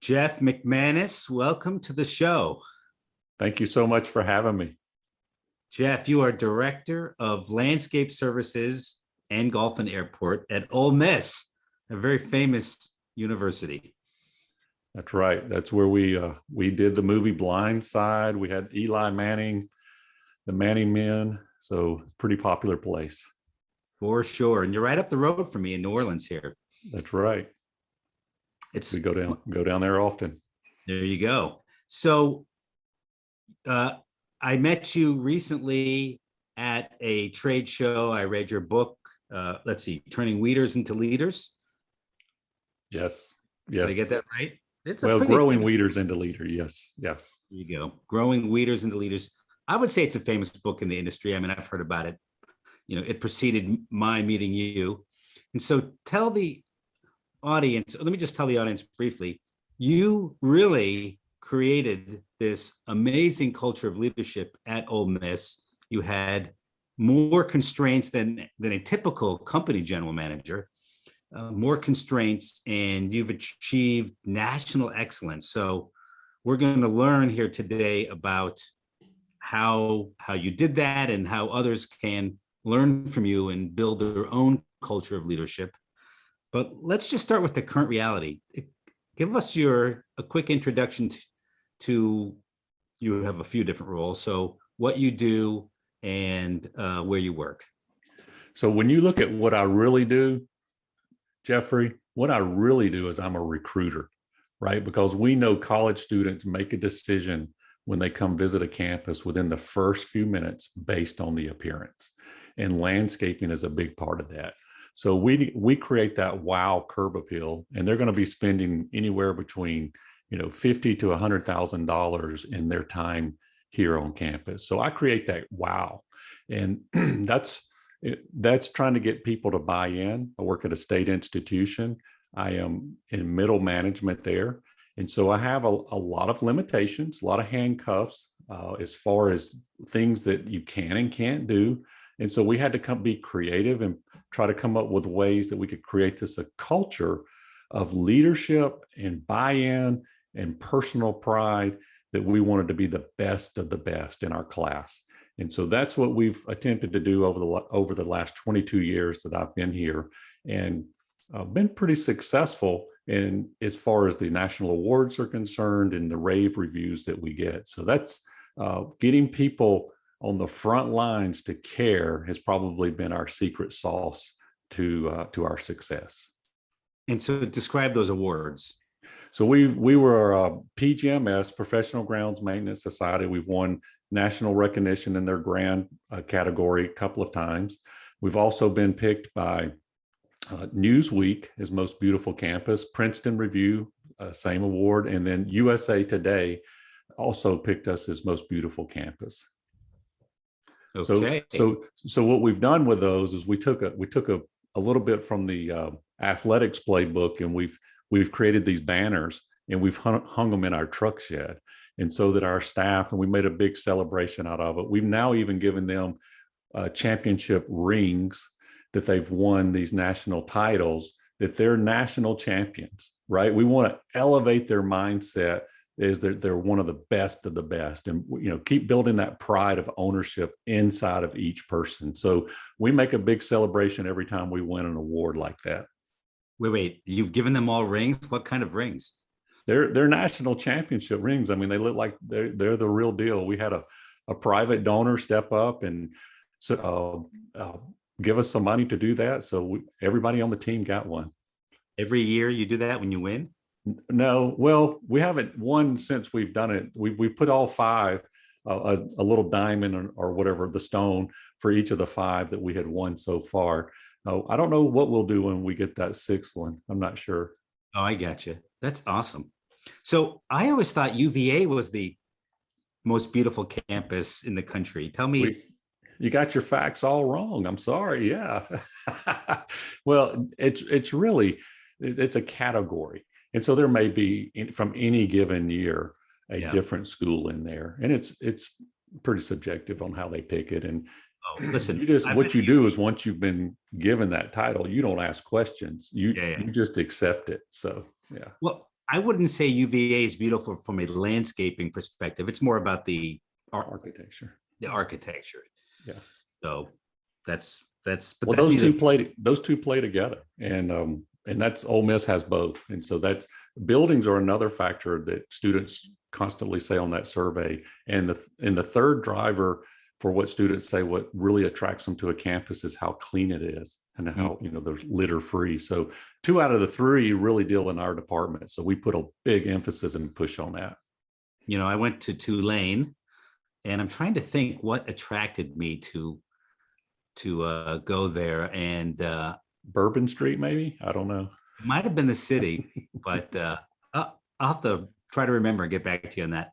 Jeff McManus, welcome to the show. Thank you so much for having me. Jeff, you are Director of Landscape Services and Golf and Airport at Ole Miss, a very famous university. That's right. That's where we did the movie Blind Side. We had Eli Manning, the Manning Men. So pretty popular place. For sure. And you're right up the road from me in New Orleans here. That's right. We go down there often. There you go. So I met you recently at a trade show. I read your book. Let's see, Turning Weeders into Leaders. Yes. Did I get that right? Growing weeders into leaders. Yes. There you go. Growing Weeders into Leaders. I would say it's a famous book in the industry. I mean, I've heard about it. You know, it preceded my meeting you. And so tell the audience, let me just tell the audience briefly, you really created this amazing culture of leadership at Ole Miss. You had more constraints than a typical company general manager, more constraints, and you've achieved national excellence. So we're going to learn here today about how you did that and how others can learn from you and build their own culture of leadership. But let's just start with the current reality. Give us a quick introduction to you have a few different roles. So what you do and where you work. So when you look at what I really do, Jeffrey, what I really do is I'm a recruiter, right? Because we know college students make a decision when they come visit a campus within the first few minutes based on the appearance. And landscaping is a big part of that. So we create that wow curb appeal, and they're going to be spending anywhere between $50,000 to $100,000 in their time here on campus. So I create that wow, and that's trying to get people to buy in. I work at a state institution. I am in middle management there, and so I have a lot of limitations, a lot of handcuffs as far as things that you can and can't do. And so we had to be creative and try to come up with ways that we could create a culture of leadership and buy-in and personal pride that we wanted to be the best of the best in our class. And so that's what we've attempted to do over the last 22 years that I've been here, and been pretty successful in as far as the national awards are concerned and the rave reviews that we get. So that's getting people on the front lines to care has probably been our secret sauce to our success. And so describe those awards. So we were PGMS, Professional Grounds Maintenance Society. We've won national recognition in their grand category a couple of times. We've also been picked by Newsweek as most beautiful campus, Princeton Review, same award, and then USA Today also picked us as most beautiful campus. Okay. So what we've done with those is we took a little bit from the athletics playbook, and we've created these banners, and we've hung them in our truck shed, and so that our staff, and we made a big celebration out of it. We've now even given them championship rings that they've won these national titles, that they're national champions, right? We want to elevate their mindset is that they're one of the best, and keep building that pride of ownership inside of each person. So we make a big celebration every time we win an award like that. Wait, you've given them all rings? What kind of rings? They're national championship rings. I mean, they look like they're the real deal. We had a private donor step up and give us some money to do that. So everybody on the team got one. Every year you do that when you win? No, well, we haven't won since we've done it. We put all five, a little diamond or whatever, the stone for each of the five that we had won so far. I don't know what we'll do when we get that sixth one. I'm not sure. Oh, I got you. That's awesome. So I always thought UVA was the most beautiful campus in the country. Tell me. You got your facts all wrong. I'm sorry. Yeah. Well, it's a category. And so there may be from any given year a different school in there, and it's pretty subjective on how they pick it. And listen, what you do is once you've been given that title, you don't ask questions. You just accept it. So yeah. Well, I wouldn't say UVA is beautiful from a landscaping perspective. It's more about architecture. the architecture. Yeah. So but Well, that's neither. those two play together, and that's Ole Miss has both, and so that's buildings are another factor that students constantly say on that survey, and the third driver for what students say what really attracts them to a campus is how clean it is and how there's litter free. So 2 out of the 3 really deal in our department, so we put a big emphasis and push on that. I went to Tulane, and I'm trying to think what attracted me to go there, and Bourbon Street, maybe, I don't know. it might have been the city, but I'll have to try to remember and get back to you on that.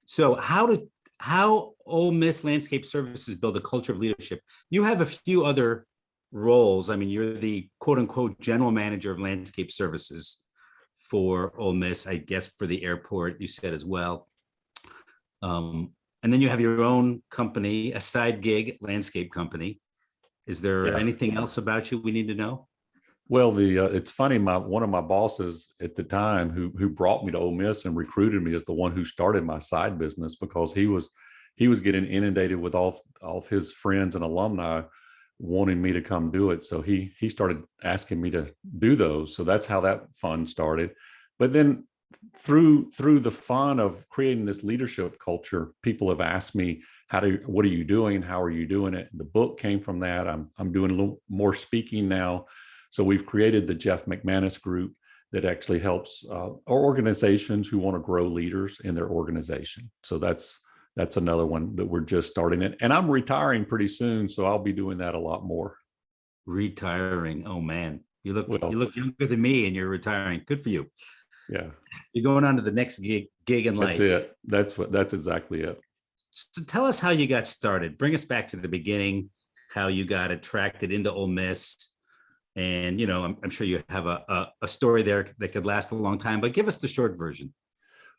So how Ole Miss Landscape Services build a culture of leadership? You have a few other roles. I mean, you're the quote unquote general manager of landscape services for Ole Miss, I guess, for the airport, you said as well. And then you have your own company, a side gig landscape company. Is there anything else about you we need to know? Well, it's funny. One of my bosses at the time who brought me to Ole Miss and recruited me is the one who started my side business, because he was getting inundated with all of his friends and alumni wanting me to come do it. So he started asking me to do those. So that's how that fun started. But then through the fun of creating this leadership culture, people have asked me, what are you doing? How are you doing it? The book came from that. I'm doing a little more speaking now. So we've created the Jeff McManus group that actually helps our organizations who want to grow leaders in their organization. So that's another one that we're just starting it. And I'm retiring pretty soon, so I'll be doing that a lot more. Retiring? Oh man, you look younger than me, and you're retiring. Good for you. Yeah, you're going on to the next gig in life. That's it. That's exactly it. So tell us how you got started. Bring us back to the beginning, how you got attracted into Ole Miss. And, I'm sure you have a story there that could last a long time, but give us the short version.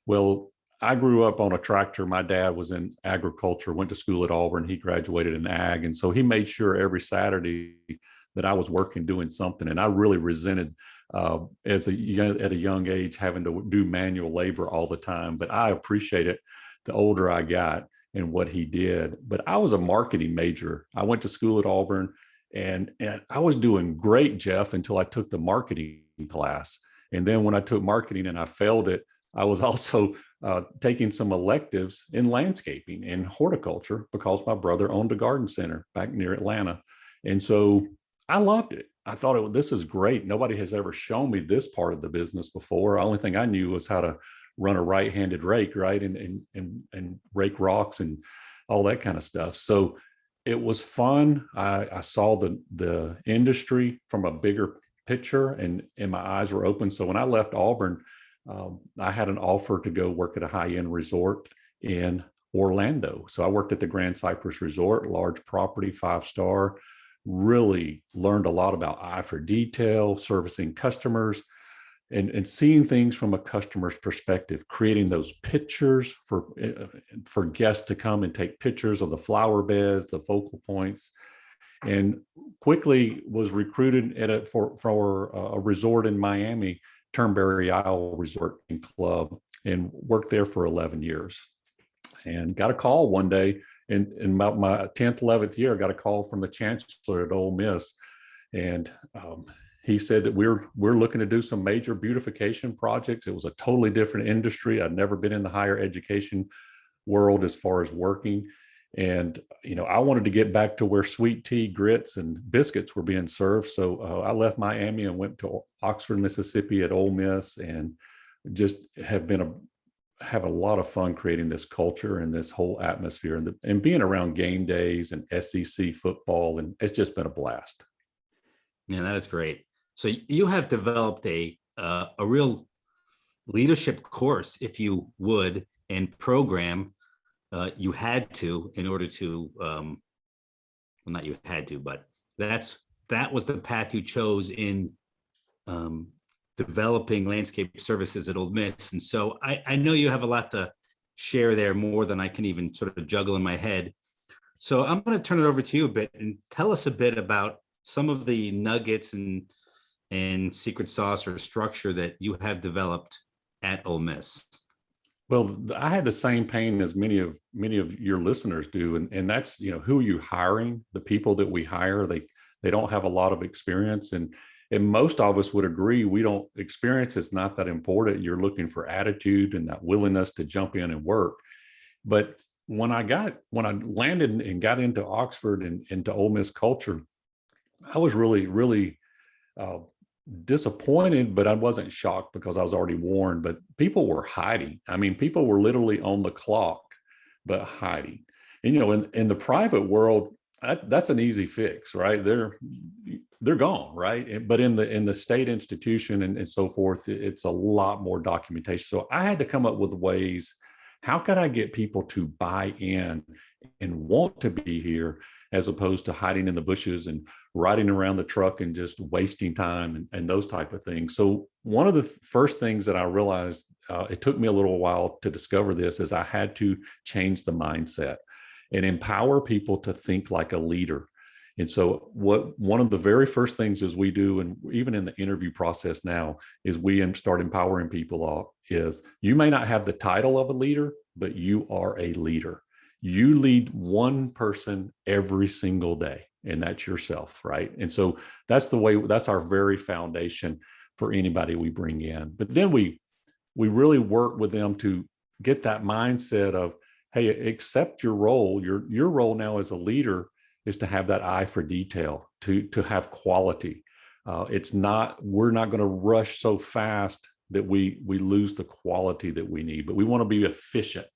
Well, I grew up on a tractor. My dad was in agriculture, went to school at Auburn. He graduated in ag. And so he made sure every Saturday that I was working, doing something. And I really resented at a young age having to do manual labor all the time. But I appreciate it the older I got and what he did. But I was a marketing major. I went to school at Auburn. And I was doing great, Jeff, until I took the marketing class. And then when I took marketing and I failed it, I was also taking some electives in landscaping and horticulture because my brother owned a garden center back near Atlanta. And so I loved it. I thought this is great. Nobody has ever shown me this part of the business before. The only thing I knew was how to run a right-handed rake, right? And rake rocks and all that kind of stuff. So it was fun. I saw the industry from a bigger picture, and my eyes were open. So when I left Auburn, I had an offer to go work at a high-end resort in Orlando. So I worked at the Grand Cypress Resort, large property, 5-star, really learned a lot about eye for detail, servicing customers, and seeing things from a customer's perspective, creating those pictures for guests to come and take pictures of the flower beds, the focal points, and quickly was recruited for a resort in Miami, Turnberry Isle Resort and Club, and worked there for 11 years. And got a call one day in my 10th, 11th year, I got a call from the chancellor at Ole Miss, and he said that we're looking to do some major beautification projects. It was a totally different industry. I'd never been in the higher education world as far as working. And, I wanted to get back to where sweet tea, grits, and biscuits were being served. So I left Miami and went to Oxford, Mississippi at Ole Miss, and just have a lot of fun creating this culture and this whole atmosphere and being around game days and SEC football. And it's just been a blast. Yeah, that is great. So you have developed a real leadership course, if you would, and program. You had to in order to, well, not you had to, but that was the path you chose in developing landscape services at Ole Miss. And so I know you have a lot to share there, more than I can even sort of juggle in my head. So I'm going to turn it over to you a bit and tell us a bit about some of the nuggets and secret sauce or structure that you have developed at Ole Miss? Well, I had the same pain as many of your listeners do, and that's, who are you hiring? The people that we hire, they don't have a lot of experience, and most of us would agree experience is not that important. You're looking for attitude and that willingness to jump in and work. But when I landed and got into Oxford and into Ole Miss culture, I was really, really disappointed, but I wasn't shocked because I was already warned. But people were hiding. I mean, people were literally on the clock, but hiding. And in the private world, that's an easy fix, right? They're gone, right? But in the state institution and so forth, it's a lot more documentation. So I had to come up with ways. How can I get people to buy in and want to be here, as opposed to hiding in the bushes and riding around the truck and just wasting time and those type of things? So one of the first things that I realized, it took me a little while to discover this, is I had to change the mindset and empower people to think like a leader. And so one of the very first things is we do, and even in the interview process now, is we start empowering people is you may not have the title of a leader, but you are a leader. You lead one person every single day, and that's yourself, right? And so that's our very foundation for anybody we bring in. But then we really work with them to get that mindset of, hey, accept your role. Your role now as a leader is to have that eye for detail, to have quality. We're not going to rush so fast that we lose the quality that we need, but we want to be efficient.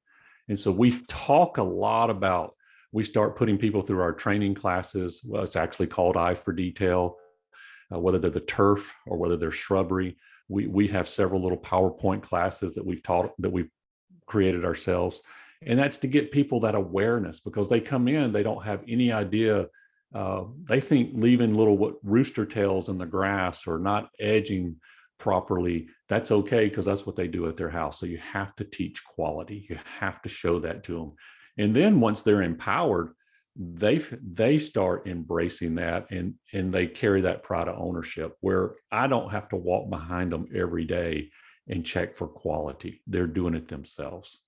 And so we talk a lot about, we start putting people through our training classes. Well, it's actually called Eye for Detail, whether they're the turf or whether they're shrubbery. We have several little PowerPoint classes that we've created ourselves. And that's to get people that awareness, because they come in, they don't have any idea. They think leaving little rooster tails in the grass or not edging properly, that's okay, because that's what they do at their house. So you have to teach quality. You have to show that to them. And then once they're empowered, they start embracing that, and they carry that pride of ownership, where I don't have to walk behind them every day and check for quality. They're doing it themselves.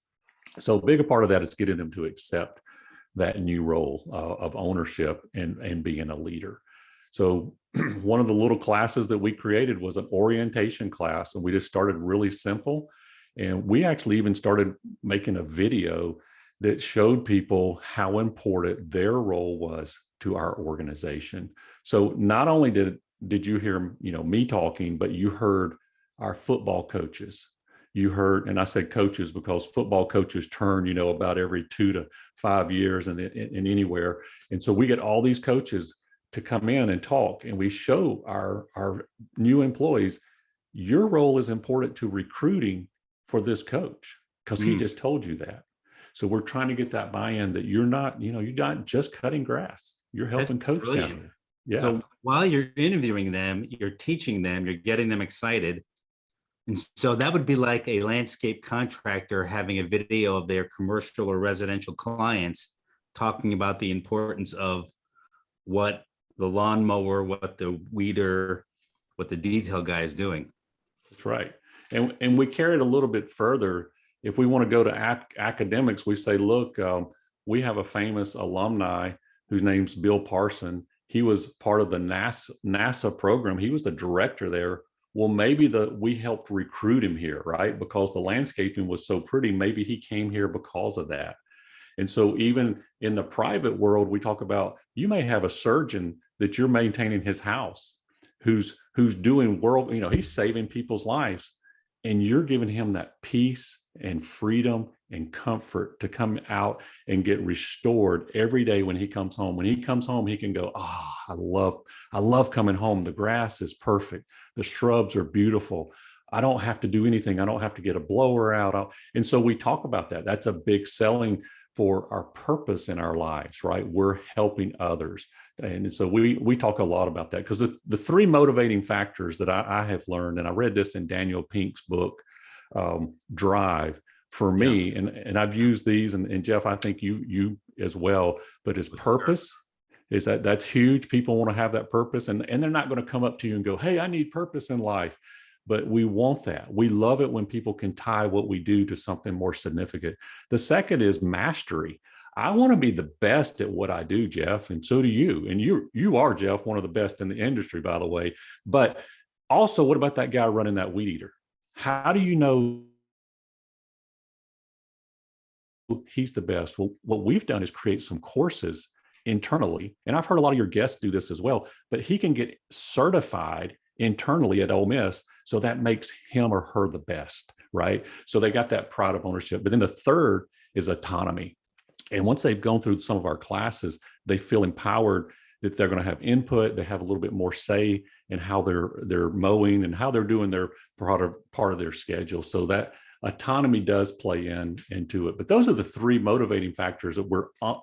So a bigger part of that is getting them to accept that new role of ownership and being a leader. So one of the little classes that we created was an orientation class, and we just started really simple. And we actually even started making a video that showed people how important their role was to our organization. So not only did you hear me talking, but you heard our football coaches. You heard, and I said coaches because football coaches turn, about every 2 to 5 years and anywhere. And so we get all these coaches to come in and talk, and we show our new employees, your role is important to recruiting for this coach, because he just told you that. So we're trying to get that buy-in that you're not just cutting grass. You're helping coach down there. Yeah. So while you're interviewing them, you're teaching them, you're getting them excited. And so that would be like a landscape contractor having a video of their commercial or residential clients talking about the importance of what the lawnmower, what the weeder, what the detail guy is doing. That's right. And we carry it a little bit further. If we want to go to academics, we say, look, we have a famous alumni whose name's Bill Parson. He was part of the NASA program. He was the director there. Well, maybe we helped recruit him here, right? Because the landscaping was so pretty. Maybe he came here because of that. And so even in the private world, we talk about, you may have a surgeon that you're maintaining his house, who's doing he's saving people's lives. And you're giving him that peace and freedom and comfort to come out and get restored every day when he comes home. When he comes home, he can go, I love coming home. The grass is perfect. The shrubs are beautiful. I don't have to do anything. I don't have to get a blower out. And so we talk about that. That's a big selling for our purpose in our lives, right? We're helping others. And so we talk a lot about that, because the three motivating factors that I have learned, and I read this in Daniel Pink's book, Drive, for me, and I've used these, and Jeff, I think you as well, but it's purpose. Is that's huge. People want to have that purpose, and they're not going to come up to you and go, hey, I need purpose in life. but we want that. We love it when people can tie what we do to something more significant. The second is mastery. I want to be the best at what I do, Jeff, and so do you. And you are, Jeff, one of the best in the industry, by the way. But also, what about that guy running that weed eater? How do you know he's the best? Well, what we've done is create some courses internally, and I've heard a lot of your guests do this as well, but he can get certified internally at Ole Miss, so that makes him or her the best, right? So they got that pride of ownership. But then the third is autonomy. And once they've gone through some of our classes, they feel empowered that they're going to have input. They have a little bit more say in how they're mowing and how they're doing their part of their schedule. So that autonomy does play into it. But those are the three motivating factors that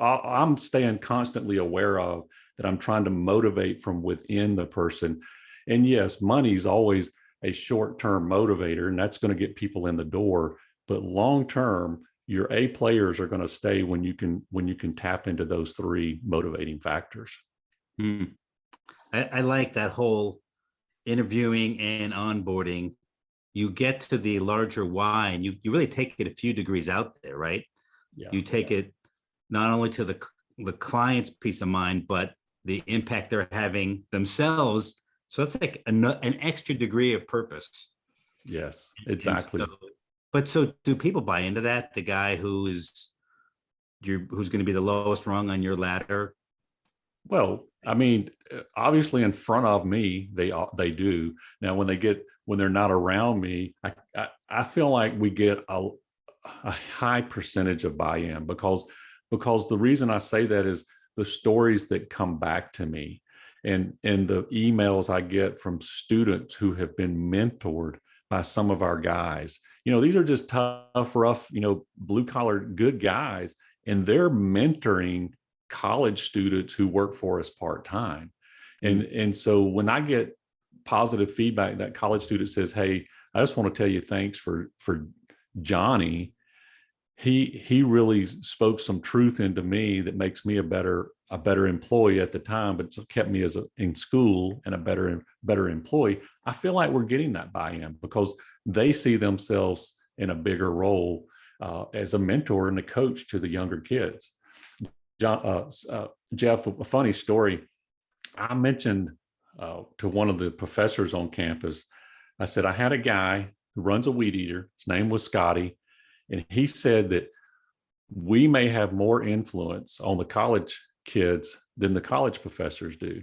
I'm staying constantly aware of, that I'm trying to motivate from within the person. And yes, money is always a short-term motivator, and that's going to get people in the door. But long-term, your A players are going to stay when you can tap into those three motivating factors. I like that whole interviewing and onboarding. You get to the larger why, and you really take it a few degrees out there, right? Yeah. You take it not only to the client's peace of mind, but the impact they're having themselves. So that's like an extra degree of purpose. Yes, exactly. So do people buy into that? The guy who's going to be the lowest rung on your ladder? Well, I mean, obviously in front of me, they do. Now, when they're not around me, I feel like we get a high percentage of buy-in, because the reason I say that is the stories that come back to me and the emails I get from students who have been mentored by some of our guys. These are just tough, rough, blue collar, good guys, and they're mentoring college students who work for us part-time. And so when I get positive feedback, that college student says, "Hey, I just want to tell you thanks for Johnny. He really spoke some truth into me that makes me a better employee at the time, but it's kept me in school and a better employee." I feel like we're getting that buy-in because they see themselves in a bigger role as a mentor and a coach to the younger kids. Jeff, a funny story. I mentioned to one of the professors on campus, I said, I had a guy who runs a weed eater. His name was Scotty. And he said that we may have more influence on the college kids than the college professors do,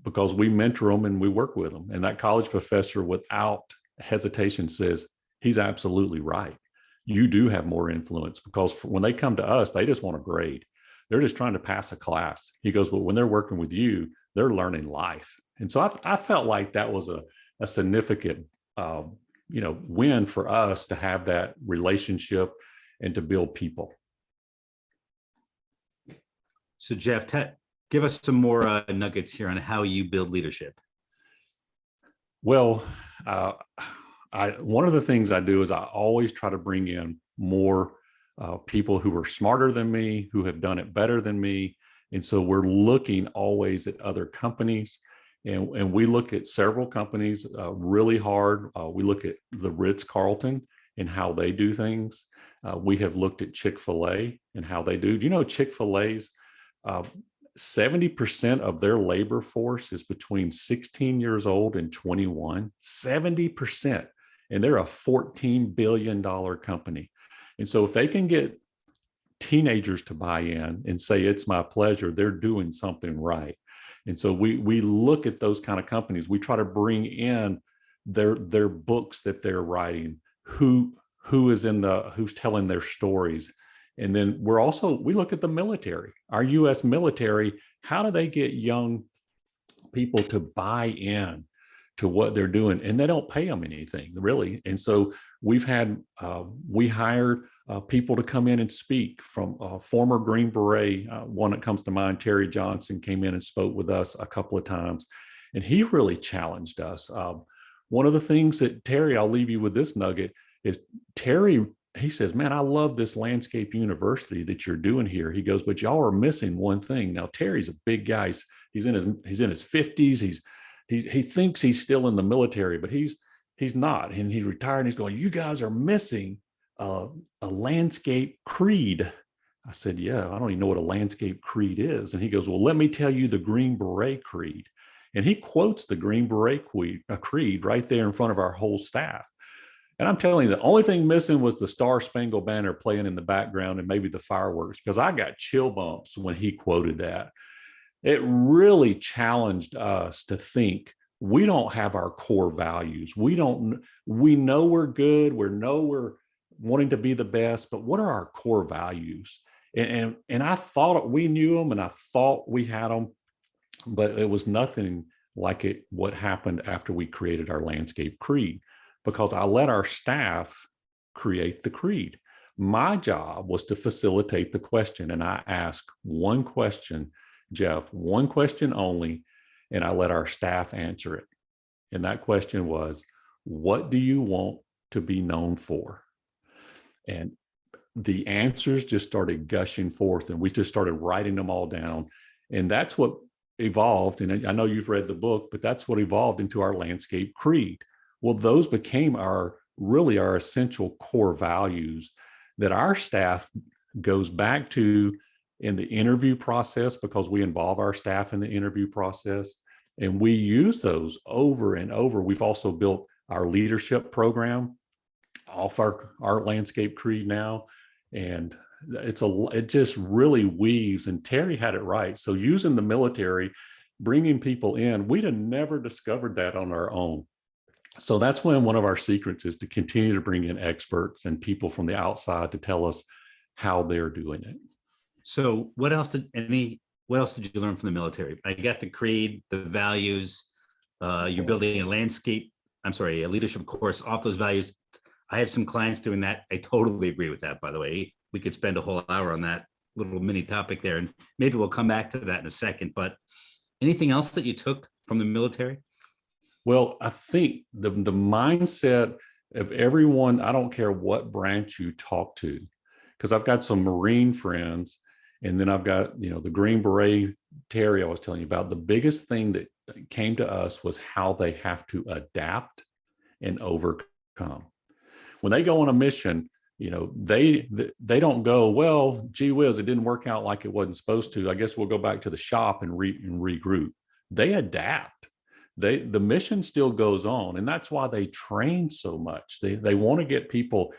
because we mentor them and we work with them. And that college professor, without hesitation, says he's absolutely right. You do have more influence, because when they come to us, they just want a grade. They're just trying to pass a class. He goes, but when they're working with you, they're learning life. And so I felt like that was a significant win for us to have that relationship and to build people. So Jeff, give us some more nuggets here on how you build leadership. Well, one of the things I do is I always try to bring in more people who are smarter than me, who have done it better than me. And so we're looking always at other companies. And we look at several companies really hard. We look at the Ritz Carrolton and how they do things. We have looked at Chic-fil-A and how they do. Do you know Chick-fil-A's 70% of their labor force is between 16 years old and 21? 70%. And they're a $14 billion company. And so if they can get teenagers to buy in and say, it's my pleasure, they're doing something right. And so we look at those kind of companies. We try to bring in their books that they're writing, who's telling their stories. And then we look at the military, our U.S. military. How do they get young people to buy in to what they're doing? And they don't pay them anything, really. And so we hired people to come in and speak from former Green Beret. One that comes to mind, Terry Johnson, came in and spoke with us a couple of times, and he really challenged us. One of the things that Terry, I'll leave you with this nugget, is Terry, he says, man, I love this landscape university that you're doing here. He goes, but y'all are missing one thing. Now, Terry's a big guy. He's in his 50s. he thinks he's still in the military, but he's not. And he's retired and he's going, you guys are missing a landscape creed. I said, yeah, I don't even know what a landscape creed is. And he goes, well, let me tell you the Green Beret Creed. And he quotes the Green Beret Creed right there in front of our whole staff. And I'm telling you, the only thing missing was the Star Spangled Banner playing in the background and maybe the fireworks, because I got chill bumps when he quoted that. It really challenged us to think we don't have our core values. We know we're good. We're wanting to be the best, but what are our core values? And I thought we knew them and I thought we had them, but it was nothing like what happened after we created our landscape creed, because I let our staff create the creed. My job was to facilitate the question. And I asked one question, Jeff, one question only, and I let our staff answer it. And that question was, what do you want to be known for? And the answers just started gushing forth, and we just started writing them all down. And that's what evolved. And I know you've read the book, but that's what evolved into our landscape creed. Well, those became our essential core values that our staff goes back to in the interview process, because we involve our staff in the interview process. And we use those over and over. We've also built our leadership program off our landscape creed now. And it just really weaves, and Terry had it right. So using the military, bringing people in, we'd have never discovered that on our own. So that's when one of our secrets is to continue to bring in experts and people from the outside to tell us how they're doing it. So what else did you learn from the military? I got the creed, the values, you're building a leadership course off those values. I have some clients doing that. I totally agree with that, by the way. We could spend a whole hour on that little mini topic there, and maybe we'll come back to that in a second. But anything else that you took from the military? Well, I think the mindset of everyone, I don't care what branch you talk to, because I've got some Marine friends, and then I've got, the Green Beret Terry I was telling you about. The biggest thing that came to us was how they have to adapt and overcome. When they go on a mission, they don't go, well, gee whiz, it didn't work out like it wasn't supposed to. I guess we'll go back to the shop and regroup. They adapt. The mission still goes on. And that's why they train so much. They want to get people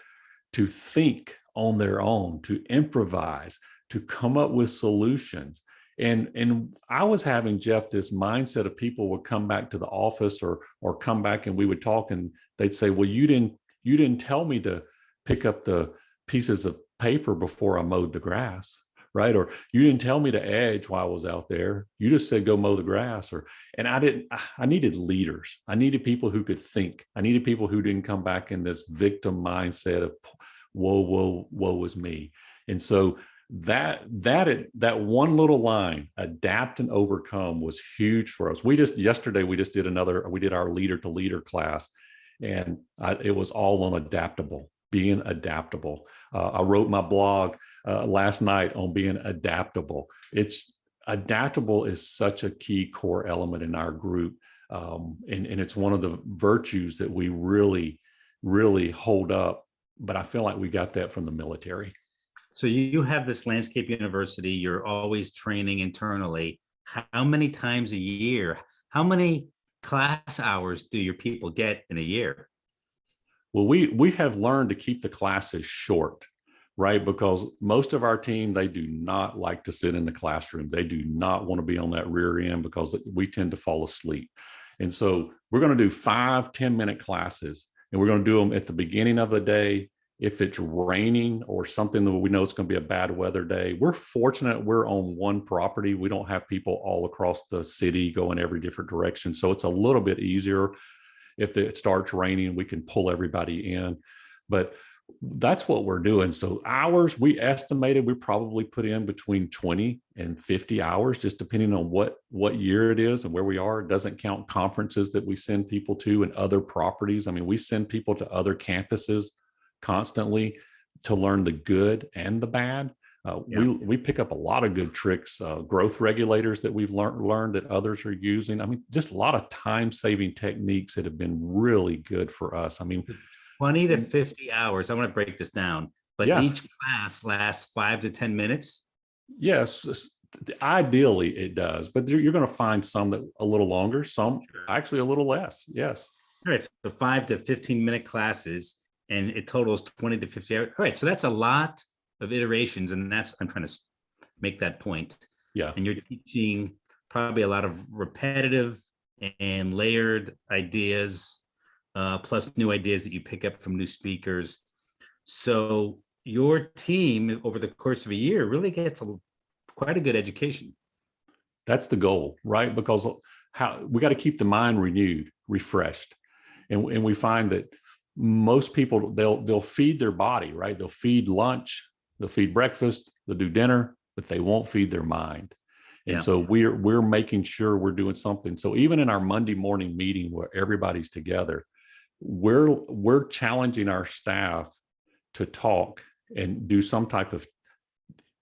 to think on their own, to improvise, to come up with solutions. And I was having, Jeff, this mindset of people would come back to the office or come back and we would talk, and they'd say, well, you didn't tell me to pick up the pieces of paper before I mowed the grass, right? Or you didn't tell me to edge while I was out there. You just said, go mow the grass. I needed leaders. I needed people who could think. I needed people who didn't come back in this victim mindset of woe is me. And so that one little line, adapt and overcome, was huge for us. Yesterday we did our leader to leader class, and it was all on being adaptable. I wrote my blog last night on being adaptable. Adaptable is such a key core element in our group. And it's one of the virtues that we really, really hold up. But I feel like we got that from the military. So you have this landscape university, you're always training internally. How many times a year, how many class hours do your people get in a year? Well, we have learned to keep the classes short, right? Because most of our team, they do not like to sit in the classroom. They do not want to be on that rear end because we tend to fall asleep. And so we're going to do 5-10-minute classes, and we're going to do them at the beginning of the day. If it's raining or something that we know it's going to be a bad weather day, we're fortunate we're on one property. We don't have people all across the city going every different direction. So it's a little bit easier. If it starts raining, we can pull everybody in. But that's what we're doing. So hours, we estimated we probably put in between 20 and 50 hours, just depending on what year it is and where we are. It doesn't count conferences that we send people to and other properties. I mean, we send people to other campuses constantly to learn the good and the bad. We pick up a lot of good tricks, growth regulators that we've learned that others are using. I mean, just a lot of time-saving techniques that have been really good for us. I mean, 20 to 50 hours. I want to break this down, but yeah, each class lasts 5 to 10 minutes. yes, ideally it does, but you're going to find some that a little longer, some actually a little less. Yes. All right, so 5 to 15-minute classes, and it totals 20 to 50 hours. All right, so that's a lot of iterations, and that's, I'm trying to make that point. Yeah. And you're teaching probably a lot of repetitive and layered ideas, plus new ideas that you pick up from new speakers. So your team over the course of a year really gets quite a good education. That's the goal, right? Because we got to keep the mind renewed, refreshed. And we find that most people, they'll feed their body, right? They'll feed lunch, they'll feed breakfast, they'll do dinner, but they won't feed their mind. And so we're making sure we're doing something. So even in our Monday morning meeting where everybody's together, we're challenging our staff to talk and do some type of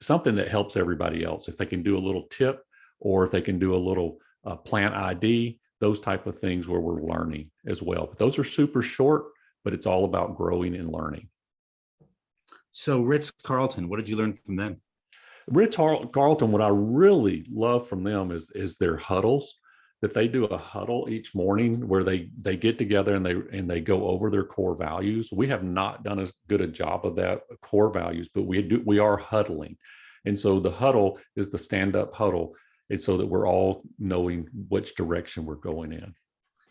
something that helps everybody else. If they can do a little tip, or if they can do a little plant ID, those type of things where we're learning as well. But those are super short, but it's all about growing and learning. So Ritz Carrolton, what did you learn from them? Ritz Carrolton, what I really love from them is their huddles, that they do a huddle each morning where they get together and they go over their core values. We have not done as good a job of that core values, but we are huddling. And so the huddle is the stand-up huddle. It's so that we're all knowing which direction we're going in.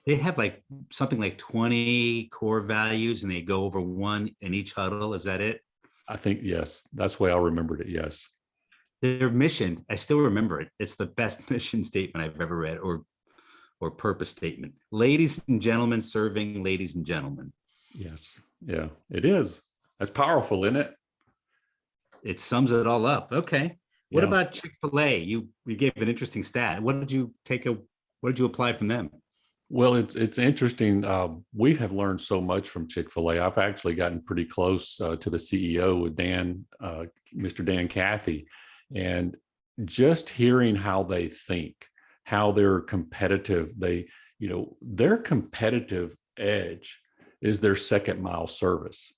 They have like something like 20 core values and they go over one in each huddle. Is that it? I think, yes, that's the way I remembered it. Yes. Their mission, I still remember it. It's the best mission statement I've ever read, or purpose statement. Ladies and gentlemen, serving ladies and gentlemen. Yes. Yeah, it is. That's powerful, isn't it? It sums it all up. Okay. What about Chic-fil-A? You gave an interesting stat. What did you apply from them? Well, it's interesting. We have learned so much from Chick-fil-A. I've actually gotten pretty close to the CEO with Mr. Dan Cathy, and just hearing how they think, how they're competitive. Their competitive edge is their second mile service.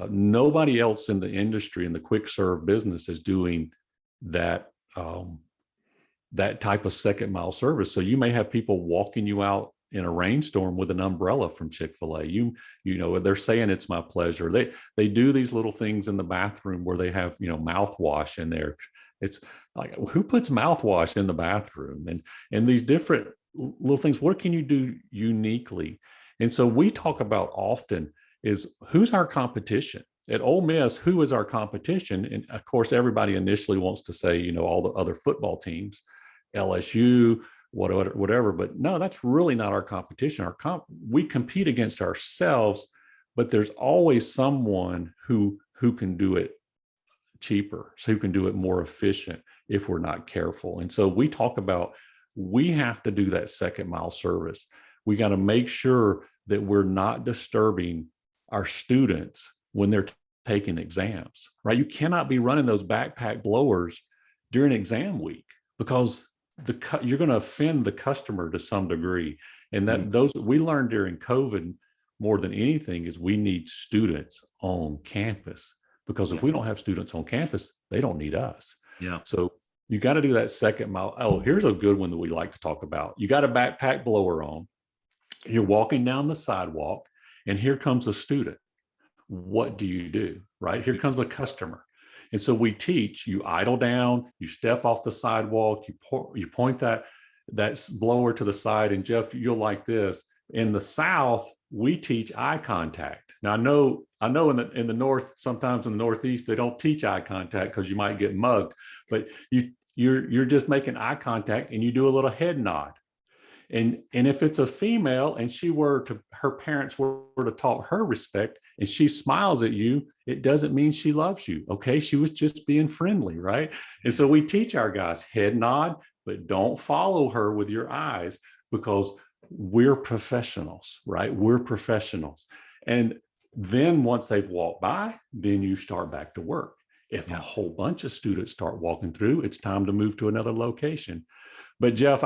Nobody else in the industry, in the quick serve business, is doing that type of second mile service. So you may have people walking you out in a rainstorm with an umbrella from Chick-fil-A. You know, they're saying it's my pleasure. They do these little things in the bathroom where they have, mouthwash in there. It's like, who puts mouthwash in the bathroom? And these different little things, what can you do uniquely? And so we talk about often is, who's our competition? At Ole Miss, who is our competition? And of course, everybody initially wants to say, all the other football teams, LSU, whatever. But no, that's really not our competition. We compete against ourselves, but there's always someone who can do it cheaper, so who can do it more efficient if we're not careful. And so we talk about, we have to do that second mile service. We got to make sure that we're not disturbing our students when they're taking exams, right? You cannot be running those backpack blowers during exam week, because you're going to offend the customer to some degree. And those we learned during COVID more than anything is we need students on campus, because if we don't have students on campus, they don't need us. Yeah. So you got to do that second mile. Oh, here's a good one that we like to talk about. You got a backpack blower on, you're walking down the sidewalk, and here comes a student. What do you do, right? Here comes a customer. And so we teach you idle down, you step off the sidewalk, you point that blower to the side. And Jeff, you'll like this. In the South, we teach eye contact. Now I know in the North, sometimes in the Northeast, they don't teach eye contact because you might get mugged, but you're just making eye contact and you do a little head nod. And if it's a female and her parents were to taught her respect and she smiles at you, it doesn't mean she loves you. Okay. She was just being friendly. Right. And so we teach our guys head nod, but don't follow her with your eyes, because we're professionals, right? We're professionals. And then once they've walked by, then you start back to work. If a Yeah. whole bunch of students start walking through, it's time to move to another location. But Jeff,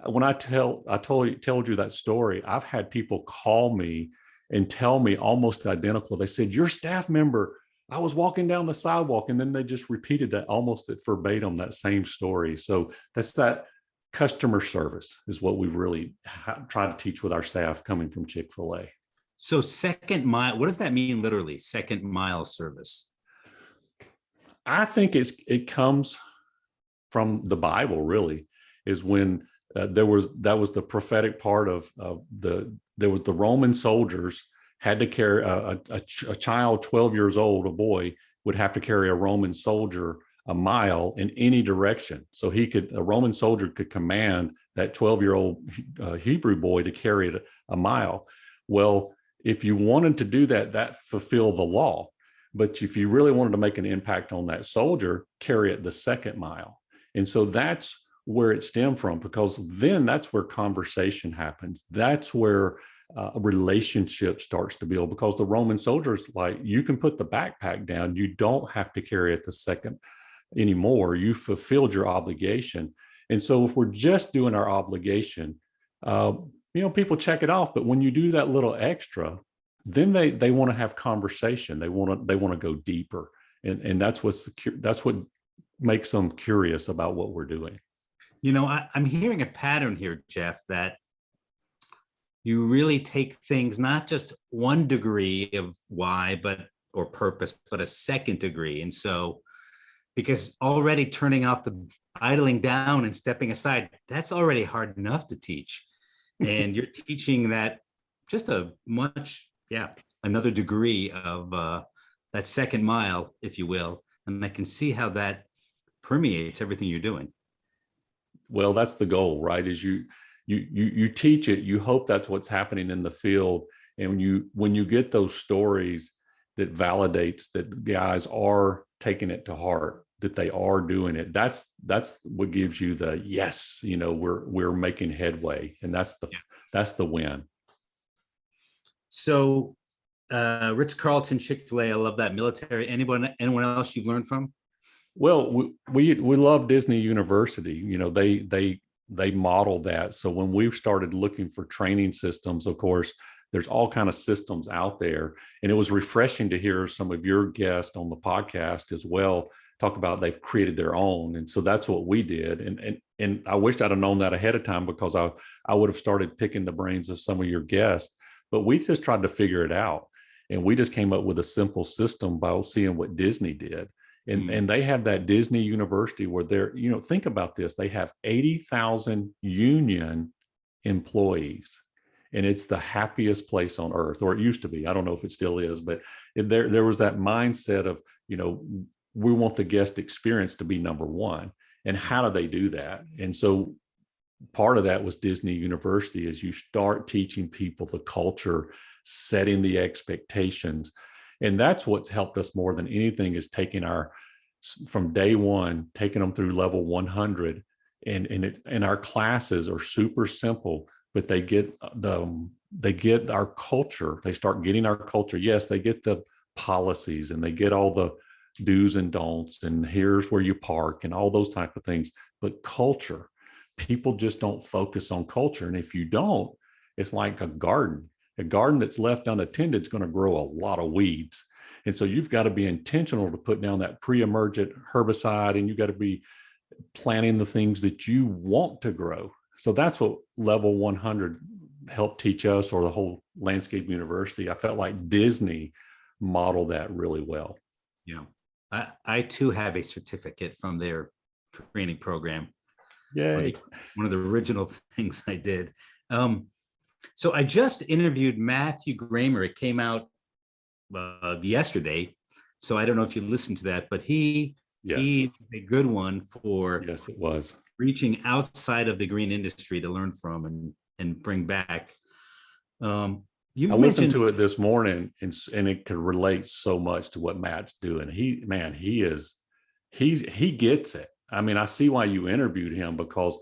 when I told you that story, I've had people call me and tell me almost identical. They said, your staff member, I was walking down the sidewalk, and then they just repeated that almost at verbatim, that same story. So that's that customer service is what we've really tried to teach with our staff coming from Chick-fil-A. So second mile, what does that mean literally? Second mile service? I think it comes from the Bible, really, is when that was the prophetic part of there was the Roman soldiers had to carry a child 12 years old, a boy would have to carry a Roman soldier a mile in any direction. So a Roman soldier could command that 12-year-old Hebrew boy to carry it a mile. Well, if you wanted to do that, that fulfilled the law. But if you really wanted to make an impact on that soldier, carry it the second mile. And so that's where it stemmed from, because then that's where conversation happens. That's where a relationship starts to build, because the Roman soldiers, like, you can put the backpack down. You don't have to carry it the second anymore. You fulfilled your obligation. And so if we're just doing our obligation, people check it off. But when you do that little extra, then they want to have conversation. They want to go deeper. And that's what makes them curious about what we're doing. I'm hearing a pattern here, Jeff, that you really take things, not just one degree of why, or purpose, but a second degree. And so, because already turning off the idling down and stepping aside, that's already hard enough to teach. And you're teaching that just another degree of that second mile, if you will. And I can see how that permeates everything you're doing. Well, that's the goal, right? Is you teach it, you hope that's what's happening in the field. And when you get those stories that validates that guys are taking it to heart, that they are doing it, that's what gives you the yes, we're making headway. And that's the win. So Ritz Carrolton, Chick-fil-A, I love that. Military. Anyone else you've learned from? Well, we love Disney University. They model that. So when we started looking for training systems, of course, there's all kind of systems out there. And it was refreshing to hear some of your guests on the podcast as well talk about they've created their own. And so that's what we did. And I wished I'd have known that ahead of time, because I would have started picking the brains of some of your guests. But we just tried to figure it out. And we just came up with a simple system by seeing what Disney did. And they have that Disney University where they're, think about this. They have 80,000 union employees, and it's the happiest place on earth, or it used to be. I don't know if it still is, but there was that mindset of, we want the guest experience to be number one. And how do they do that? And so part of that was Disney University, as you start teaching people the culture, setting the expectations. And that's what's helped us more than anything, is taking from day one, taking them through level 100. And our classes are super simple, but they get our culture. They start getting our culture. Yes, they get the policies, and they get all the do's and don'ts, and here's where you park and all those type of things. But culture, people just don't focus on culture. And if you don't, it's like a garden. A garden that's left unattended is going to grow a lot of weeds. And so you've got to be intentional to put down that pre-emergent herbicide, and you've got to be planting the things that you want to grow. So that's what level 100 helped teach us, or the whole landscape university. I felt like Disney modeled that really well. Yeah. I too have a certificate from their training program. Yay. One of the original things I did. So I just interviewed Matthew Gramer. It came out yesterday. So I don't know if you listened to that, but he's a good one for it was reaching outside of the green industry to learn from and bring back. I listened to it this morning, and it could relate so much to what Matt's doing. He gets it. I mean, I see why you interviewed him, because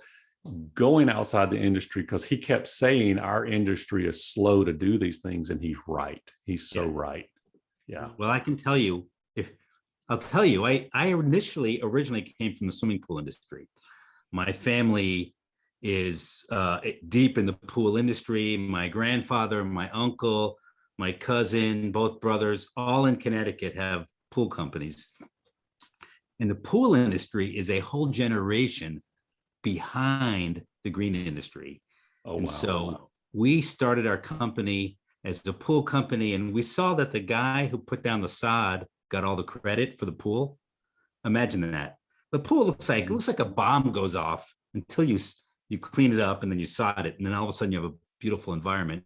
going outside the industry, because he kept saying our industry is slow to do these things, and he's right. He's so right. Yeah. Well, I can tell you, I'll tell you, I originally came from the swimming pool industry. My family is deep in the pool industry. My grandfather, my uncle, my cousin, both brothers, all in Connecticut have pool companies. And the pool industry is a whole generation behind the green industry. Oh, And wow. so we started our company as a pool company, and we saw that the guy who put down the sod got all the credit for the pool. Imagine that. The pool looks like a bomb goes off until you clean it up and then you sod it, and then all of a sudden you have a beautiful environment.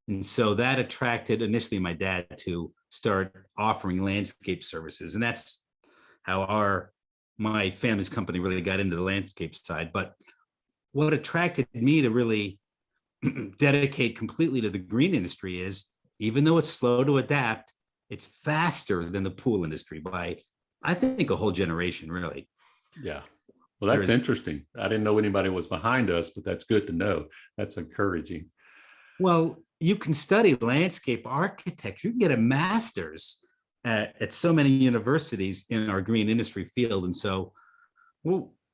And so that attracted initially my dad to start offering landscape services, and that's how my family's company really got into the landscape side. But what attracted me to really dedicate completely to the green industry is, even though it's slow to adapt, it's faster than the pool industry by, I think, a whole generation, really. Yeah. Well, that's interesting. I didn't know anybody was behind us, but that's good to know. That's encouraging. Well, you can study landscape architecture. You can get a master's at so many universities in our green industry field. And so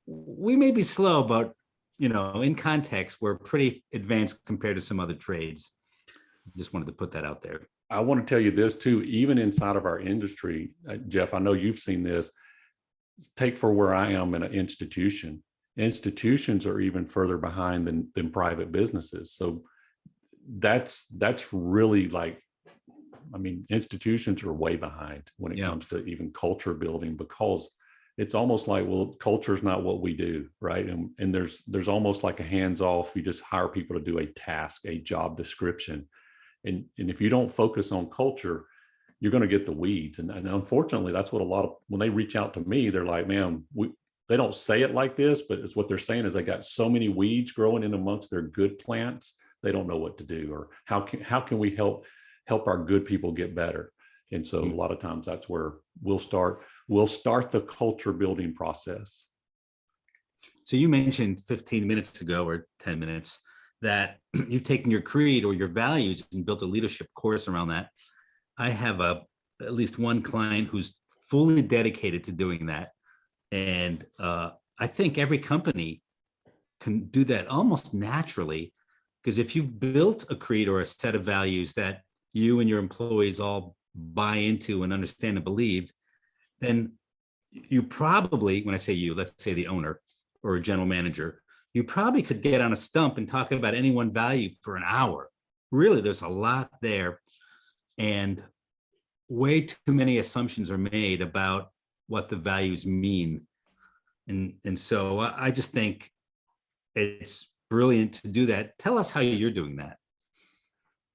we may be slow, but in context, we're pretty advanced compared to some other trades. Just wanted to put that out there. I want to tell you this too, even inside of our industry, Jeff, I know you've seen this. Take for where I am in an institution. Institutions are even further behind than private businesses. So that's really like, I mean, institutions are way behind when it comes to even culture building, because it's almost like, well, culture is not what we do, right? And there's almost like a hands off. You just hire people to do a task, a job description. And if you don't focus on culture, you're going to get the weeds. And unfortunately, that's what when they reach out to me, they're like, man, they don't say it like this, but it's what they're saying is they got so many weeds growing in amongst their good plants, they don't know what to do, or how can we help our good people get better? And so a lot of times that's where we'll start the culture building process. So you mentioned 15 minutes ago, or 10 minutes, that you've taken your creed or your values and built a leadership course around that. I have at least one client who's fully dedicated to doing that. And I think every company can do that almost naturally, because if you've built a creed or a set of values that you and your employees all buy into and understand and believe, then you probably, when I say you, let's say the owner or a general manager, you probably could get on a stump and talk about any one value for an hour. Really, there's a lot there. And way too many assumptions are made about what the values mean. And so I just think it's brilliant to do that. Tell us how you're doing that.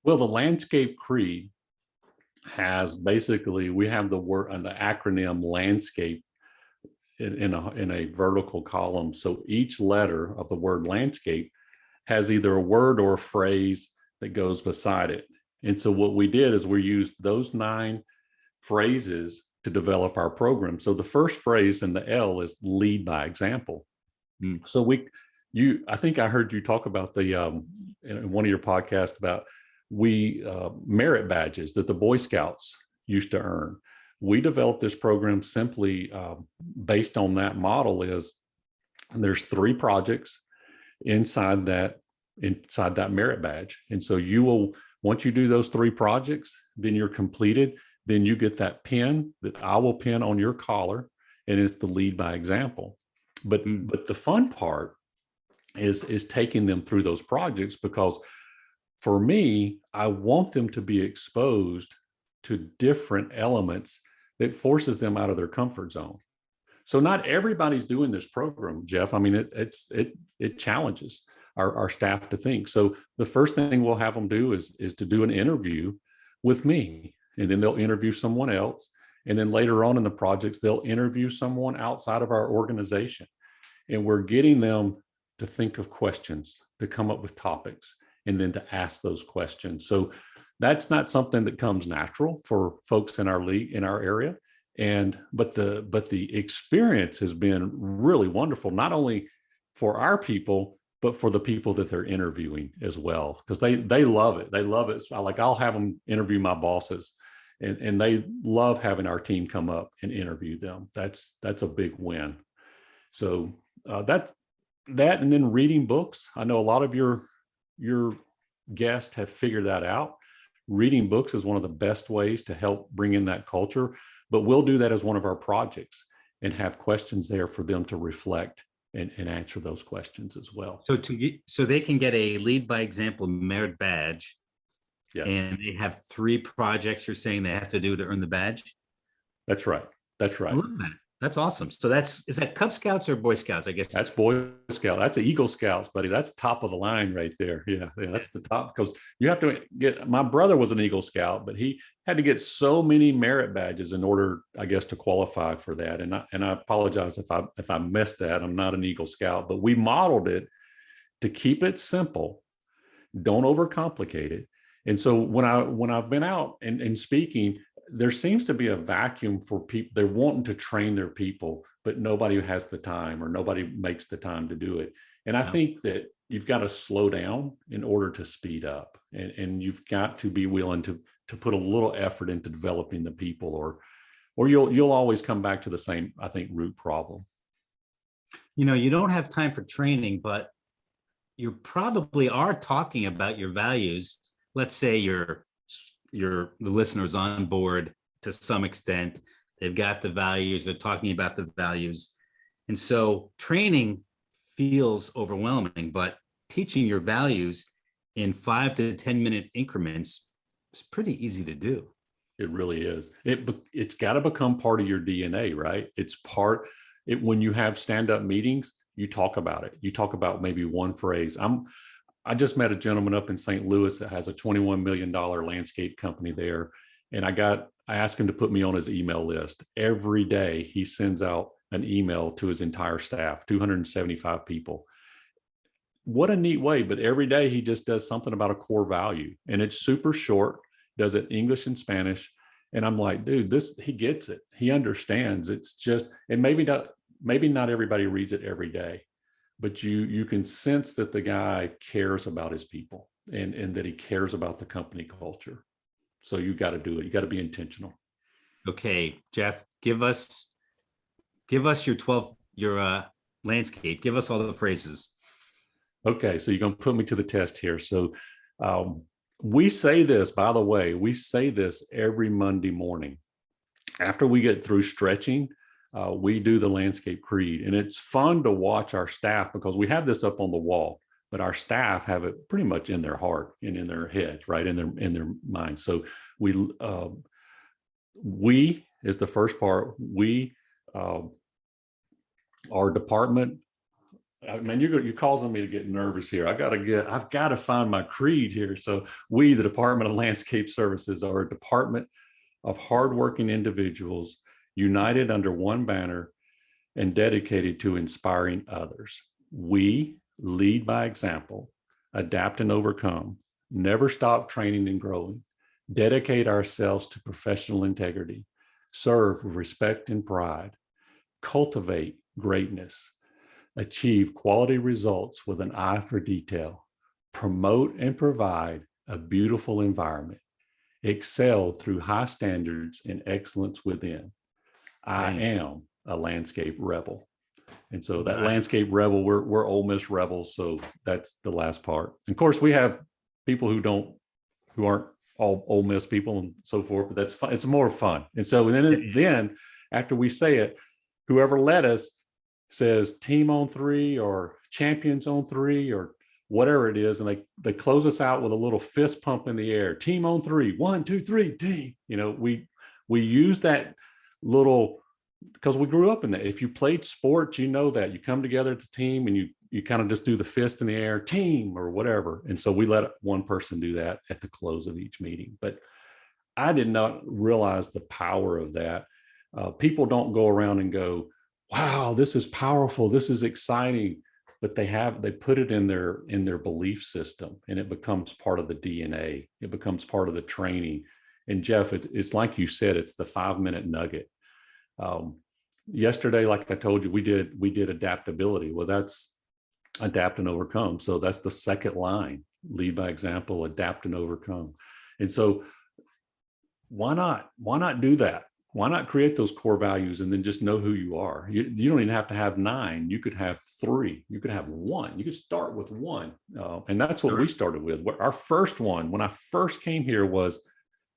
Well, the landscape creed has basically, we have the word and the acronym landscape in a vertical column. So each letter of the word landscape has either a word or a phrase that goes beside it. And so what we did is we used those 9 phrases to develop our program. So the first phrase in the L is lead by example. So I think I heard you talk about in one of your podcasts about merit badges that the Boy Scouts used to earn. We developed this program simply based on that model. There's 3 projects inside that merit badge. And so once you do those 3 projects, then you're completed. Then you get that pin that I will pin on your collar, and it's the lead by example. But the fun part is taking them through those projects, because for me, I want them to be exposed to different elements that forces them out of their comfort zone. So not everybody's doing this program, Jeff. I mean, it challenges our staff to think. So the first thing we'll have them do is to do an interview with me, and then they'll interview someone else. And then later on in the projects, they'll interview someone outside of our organization. And we're getting them to think of questions, to come up with topics, and then to ask those questions. So that's not something that comes natural for folks in our league, in our area. But the experience has been really wonderful, not only for our people, but for the people that they're interviewing as well, because they love it. They love it. So I'll have them interview my bosses, and they love having our team come up and interview them. That's a big win. So that's that. And then reading books. I know a lot of your guests have figured that out. Reading books is one of the best ways to help bring in that culture, but we'll do that as one of our projects and have questions there for them to reflect and answer those questions as well. So they can get a lead by example merit badge. Yes. And they have 3 projects you're saying they have to do to earn the badge? That's right. That's right. I love that. That's awesome. So is that Cub Scouts or Boy Scouts? I guess that's Boy Scout. That's Eagle Scouts, buddy. That's top of the line right there. Yeah, that's the top, because you have to get. My brother was an Eagle Scout, but he had to get so many merit badges in order, I guess, to qualify for that. And I apologize if I missed that. I'm not an Eagle Scout, but we modeled it to keep it simple. Don't overcomplicate it. And so when I've been out and speaking, there seems to be a vacuum for people. They're wanting to train their people, but nobody has the time, or nobody makes the time to do it. And I think that you've got to slow down in order to speed up, and you've got to be willing to put a little effort into developing the people, or you'll always come back to the same, I think, root problem. You don't have time for training, but you probably are talking about your values. Let's say the listeners on board to some extent. They've got the values, they're talking about the values. And so training feels overwhelming, but teaching your values in 5 to 10 minute increments is pretty easy to do. It really is. It's got to become part of your DNA, right? When you have stand-up meetings, you talk about it. You talk about maybe one phrase. I just met a gentleman up in St. Louis that has a $21 million landscape company there. And I asked him to put me on his email list. Every day he sends out an email to his entire staff, 275 people. What a neat way. But every day he just does something about a core value. And it's super short, does it English and Spanish. And I'm like, dude, he gets it. He understands. It's just, and maybe not everybody reads it every day, but you can sense that the guy cares about his people and that he cares about the company culture. So you got to do it. You got to be intentional. Okay, Jeff, give us your landscape. Give us all the phrases. Okay, so you're going to put me to the test here. So we say this, by the way, every Monday morning. After we get through stretching, we do the landscape creed, and it's fun to watch our staff, because we have this up on the wall, but our staff have it pretty much in their heart and in their head, right, in their mind. So we is the first part. We, our department. Man, you're causing me to get nervous here. I've got to find my creed here. So we, the Department of Landscape Services, are a department of hardworking individuals united under one banner and dedicated to inspiring others. We lead by example, adapt and overcome, never stop training and growing, dedicate ourselves to professional integrity, serve with respect and pride, cultivate greatness, achieve quality results with an eye for detail, promote and provide a beautiful environment, excel through high standards and excellence within. I am a landscape rebel. And so that landscape rebel, we're Ole Miss rebels. So that's the last part. And of course, we have people who aren't all Ole Miss people and so forth, but that's fun. It's more fun. And so then after we say it, whoever led us says team on 3 or champions on 3 or whatever it is. And they close us out with a little fist pump in the air. Team on 3, 1, 2, 3, team. We use that little, because we grew up in that. If you played sports, you know that you come together as a team and you kind of just do the fist in the air, team or whatever. And so we let one person do that at the close of each meeting. But I did not realize the power of that. People don't go around and go, wow, this is powerful, this is exciting. But they put it in their belief system, and it becomes part of the DNA. It becomes part of the training. And Jeff, it's like you said, it's the 5-minute nugget. Yesterday, like I told you, we did adaptability. Well, that's adapt and overcome. So that's the second line: lead by example, adapt and overcome. And so why not? Why not do that? Why not create those core values and then just know who you are? You don't even have to have 9. You could have 3. You could have 1. You could start with 1. And that's what we started with. Our first one, when I first came here, was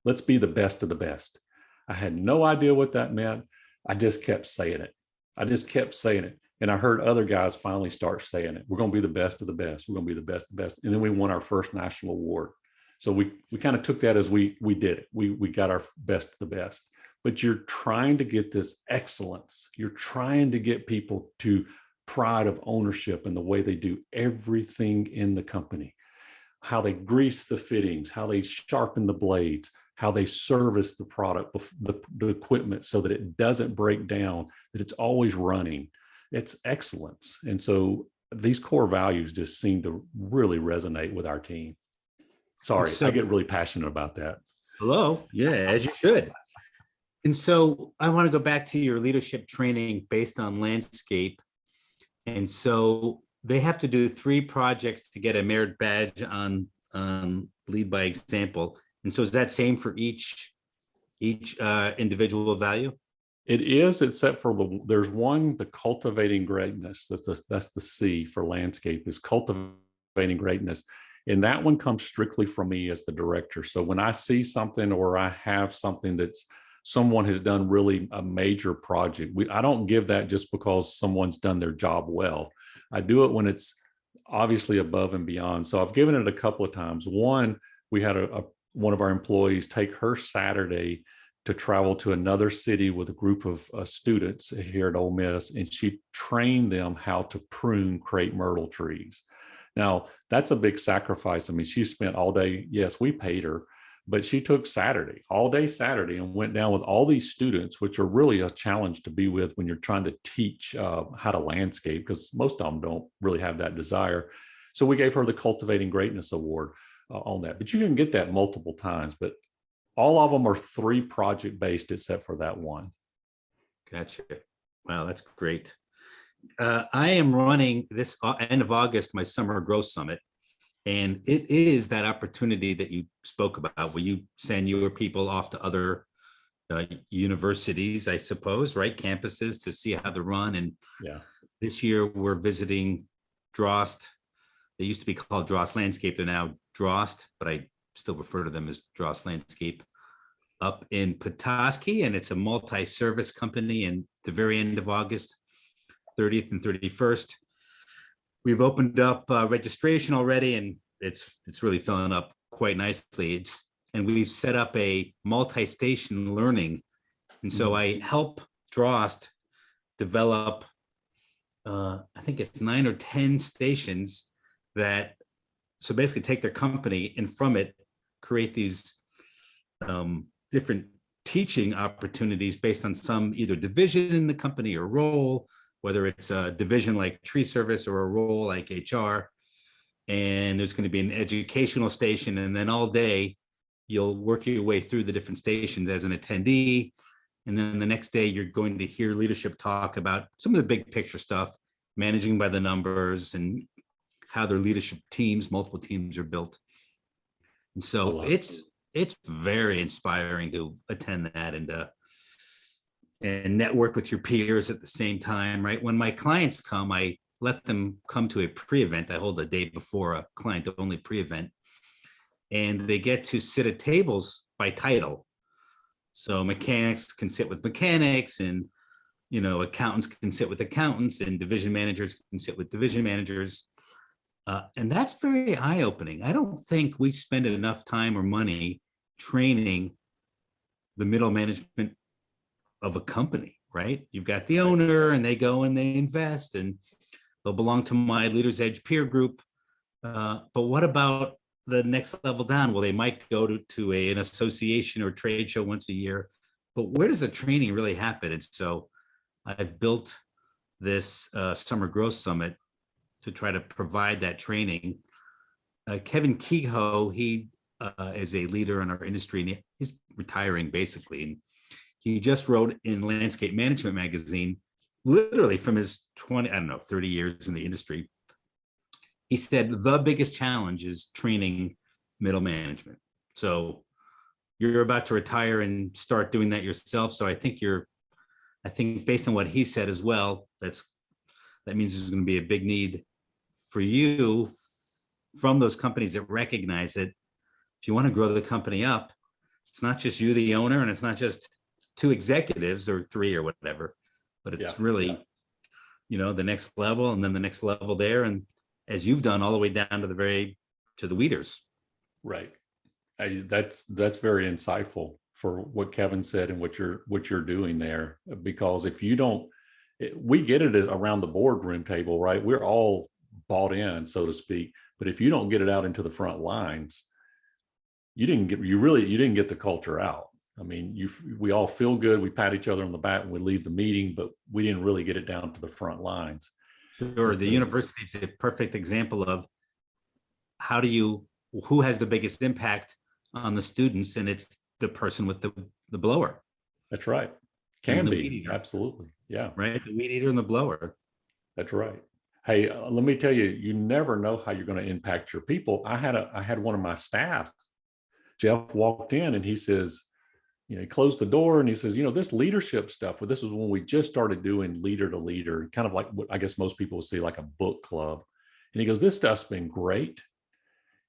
let's be the best of the best. I had no idea what that meant. I just kept saying it. I just kept saying it. And I heard other guys finally start saying it. We're going to be the best of the best. We're going to be the best of the best. And then we won our first national award. So we kind of took that as we did it. We got our best of the best. But you're trying to get this excellence. You're trying to get people to pride of ownership in the way they do everything in the company, how they grease the fittings, how they sharpen the blades, how they service the product, the equipment, so that it doesn't break down, that it's always running. It's excellence. And so these core values just seem to really resonate with our team. Sorry, I get really passionate about that. Hello. Yeah, as you should. And so I want to go back to your leadership training based on landscape. And so they have to do 3 projects to get a merit badge on lead by example. And so is that same for each individual value? It is, except for there's one, the cultivating greatness. That's the C for landscape, is cultivating greatness. And that one comes strictly from me as the director. So when I see something, or I have something that's someone has done really a major project, I don't give that just because someone's done their job well. I do it when it's obviously above and beyond. So I've given it a couple of times. One, we had one of our employees take her Saturday to travel to another city with a group of students here at Ole Miss, and she trained them how to prune crepe myrtle trees. Now, that's a big sacrifice. I mean, she spent all day. Yes, we paid her, but she took all day Saturday, and went down with all these students, which are really a challenge to be with when you're trying to teach how to landscape, because most of them don't really have that desire. So we gave her the Cultivating Greatness Award on that. But you can get that multiple times, but all of them are 3 project based except for that one. Gotcha. Wow, that's great. I am running this end of August, my summer growth summit. And it is that opportunity that you spoke about, where you send your people off to other universities, I suppose, right? Campuses, to see how they run. And yeah, this year we're visiting Drost. They used to be called Drost Landscape. They're now Drost, but I still refer to them as Drost Landscape, up in Petoskey. And it's a multi-service company. And the very end of August, 30th and 31st, we've opened up registration already, and it's really filling up quite nicely. And we've set up a multi-station learning. And so I help Drost develop, I think it's 9 or 10 stations that, so basically take their company and from it create these different teaching opportunities based on some either division in the company or role, whether it's a division like tree service or a role like HR. And there's going to be an educational station, and then all day you'll work your way through the different stations as an attendee. And then the next day you're going to hear leadership talk about some of the big picture stuff, managing by the numbers, and how their leadership teams, multiple teams, are built. And so it's very inspiring to attend that and network with your peers at the same time, right? When my clients come, I let them come to a pre-event. I hold a day before a client-only pre-event, and they get to sit at tables by title. So mechanics can sit with mechanics, and accountants can sit with accountants, and division managers can sit with division managers. And that's very eye-opening. I don't think we spend enough time or money training the middle management of a company, right? You've got the owner, and they go and they invest, and they'll belong to my Leaders Edge peer group. But what about the next level down? Well, they might go to an association or trade show once a year, but where does the training really happen? And so I've built this Summer Growth Summit to try to provide that training. Kevin Kehoe, he is a leader in our industry, and he's retiring basically. And he just wrote in Landscape Management magazine, literally from his 30 years in the industry. He said the biggest challenge is training middle management. So you're about to retire and start doing that yourself. So I think based on what he said as well, that means there's going to be a big need for you from those companies that recognize that if you want to grow the company up, it's not just you, the owner, and it's not just two executives or three or whatever, but it's really, the next level and then the next level there. And as you've done all the way down to the weeders. Right. That's very insightful for what Kevin said and what you're doing there, because if you don't, we get it around the boardroom table, right? We're all bought in, so to speak. But if you don't get it out into the front lines, you didn't get the culture out. I mean, we all feel good. We pat each other on the back when we leave the meeting, but we didn't really get it down to the front lines. Sure. The university is a perfect example of who has the biggest impact on the students, and it's the person with the blower. That's right. Can be. Absolutely. Yeah. Right. The weed eater and the blower. That's right. Hey, let me tell you, you never know how you're going to impact your people. I had one of my staff, Jeff, walked in and he says, he closed the door and he says, this leadership stuff, this was when we just started doing leader to leader, kind of like what I guess most people would see like a book club. And he goes, this stuff's been great.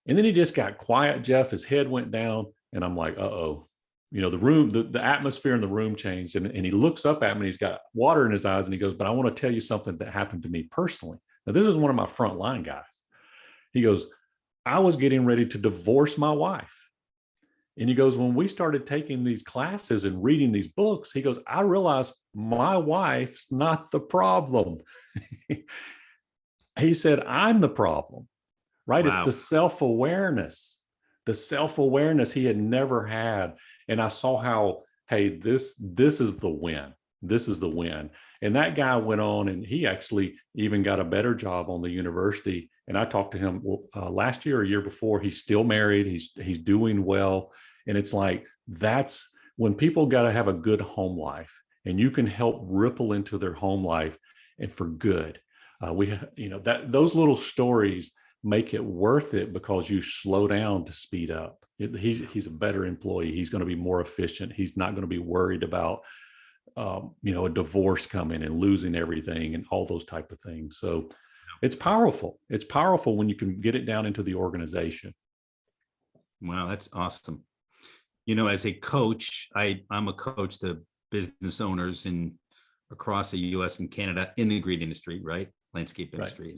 And then he just got quiet, Jeff, his head went down and I'm like, uh-oh, the room, the atmosphere in the room changed. And he looks up at me, and he's got water in his eyes and he goes, but I want to tell you something that happened to me personally. Now, this is one of my frontline guys. He goes, I was getting ready to divorce my wife. And he goes, when we started taking these classes and reading these books, he goes, I realized my wife's not the problem. He said, I'm the problem, right? Wow. It's the self-awareness he had never had. And I saw how, hey, this is the win. This is the win. And that guy went on and he actually even got a better job on the university. And I talked to him last year or a year before. He's still married. He's doing well. And it's like, that's when people got to have a good home life and you can help ripple into their home life and for good. Those little stories make it worth it because you slow down to speed up. He's a better employee. He's going to be more efficient. He's not going to be worried about, a divorce coming and losing everything and all those type of things. So it's powerful. It's powerful when you can get it down into the organization. Wow, that's awesome. As a coach, I'm a coach to business owners across the U.S. and Canada in the green industry, right? Landscape industry.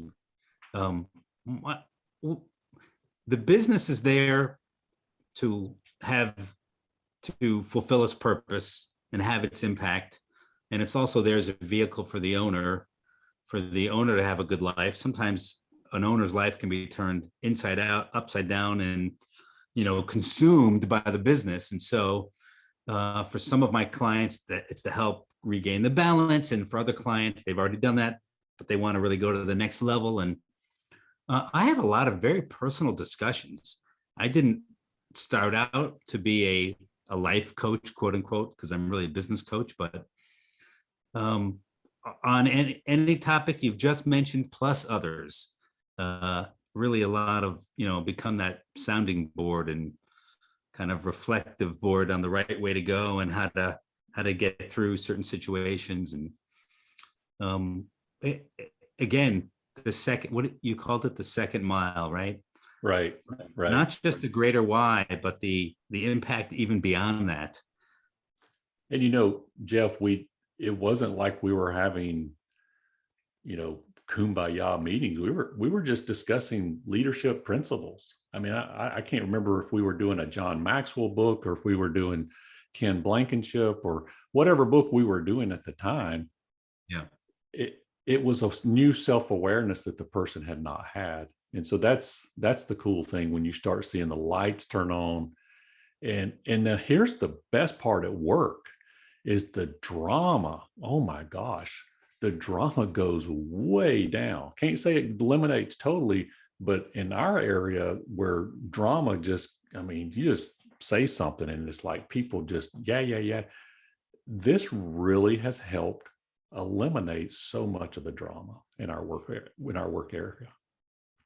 Right. The business is there to fulfill its purpose and have its impact. And it's also there as a vehicle for the owner to have a good life. Sometimes an owner's life can be turned inside out, upside down, and consumed by the business. And so for some of my clients, that it's to help regain the balance. And for other clients, they've already done that, but they want to really go to the next level. And I have a lot of very personal discussions. I didn't start out to be a life coach, quote unquote, because I'm really a business coach, but on any topic you've just mentioned, plus others, really a lot of, become that sounding board and kind of reflective board on the right way to go and how to get through certain situations. And again, what you called it, the second mile, right? Right. Not just the greater why, but the impact even beyond that. And Jeff, it wasn't like we were having, kumbaya meetings. We were just discussing leadership principles. I mean, I can't remember if we were doing a John Maxwell book or if we were doing Ken Blankenship or whatever book we were doing at the time. Yeah. It was a new self-awareness that the person had not had. And so that's the cool thing when you start seeing the lights turn on. And now here's the best part at work is the drama. Oh my gosh, the drama goes way down. Can't say it eliminates totally, but in our area where drama you just say something and it's like people just, yeah. This really has helped eliminate so much of the drama in our work area.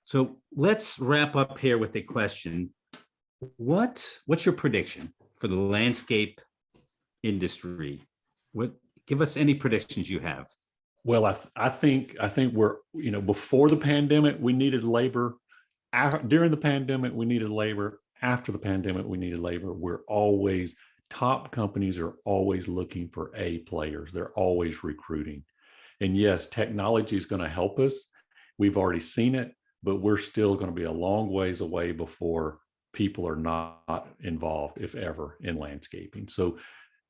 So let's wrap up here with a question. What's your prediction? for the landscape industry? Give us any predictions you have. Well, I think we're, before the pandemic, we needed labor. During the pandemic, we needed labor. After the pandemic, we needed labor. Top companies are always looking for A players. They're always recruiting. And yes, technology is going to help us. We've already seen it, but we're still going to be a long ways away before people are not involved, if ever, in landscaping. So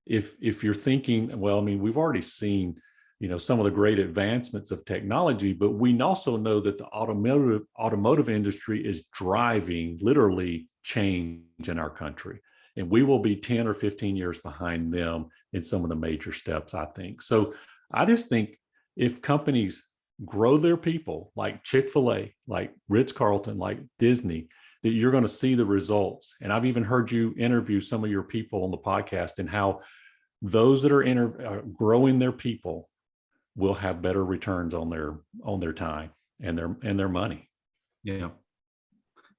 if you're thinking, well, I mean, we've already seen, some of the great advancements of technology, but we also know that the automotive industry is driving literally change in our country. And we will be 10 or 15 years behind them in some of the major steps, I think. So I just think if companies grow their people like Chic-fil-A, like Ritz Carrolton, like Disney, that you're going to see the results. And I've even heard you interview some of your people on the podcast, and how those that are growing their people will have better returns on their time and their money. Yeah.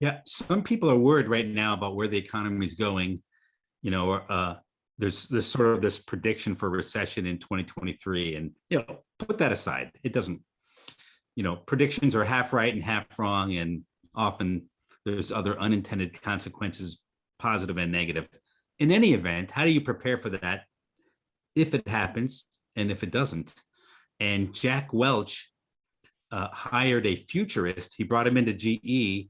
Yeah. Some people are worried right now about where the economy is going. There's sort of this prediction for recession in 2023, and, put that aside. It doesn't, predictions are half right and half wrong. And often there's other unintended consequences, positive and negative. In any event, how do you prepare for that if it happens and if it doesn't? And Jack Welch hired a futurist. He brought him into GE,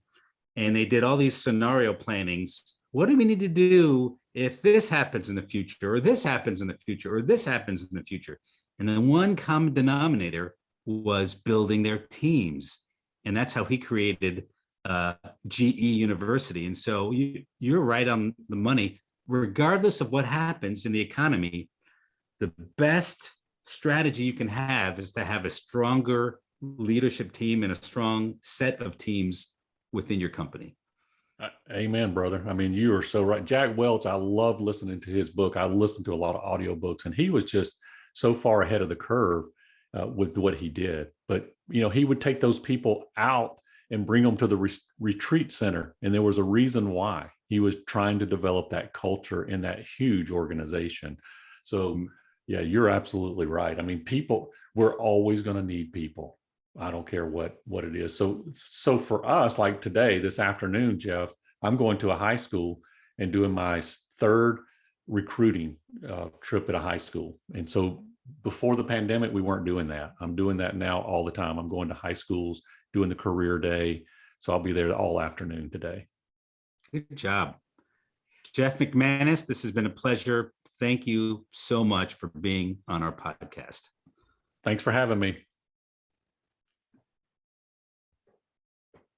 and they did all these scenario plannings. What do we need to do if this happens in the future, or this happens in the future, or this happens in the future? And the one common denominator was building their teams. And that's how he created GE University. And so you're right on the money. Regardless of what happens in the economy, the best strategy you can have is to have a stronger leadership team and a strong set of teams within your company. Amen, brother. I mean, you are so right. Jack Welch, I love listening to his book. I listened to a lot of audiobooks, and he was just so far ahead of the curve with what he did. But, he would take those people out and bring them to the retreat center. And there was a reason why. He was trying to develop that culture in that huge organization. So yeah, you're absolutely right. I mean, we're always going to need people. I don't care what it is. So for us, like today, this afternoon, Jeff, I'm going to a high school and doing my third recruiting trip at a high school. And so before the pandemic, we weren't doing that. I'm doing that now all the time. I'm going to high schools, doing the career day. So I'll be there all afternoon today. Good job. Jeff McManus, this has been a pleasure. Thank you so much for being on our podcast. Thanks for having me.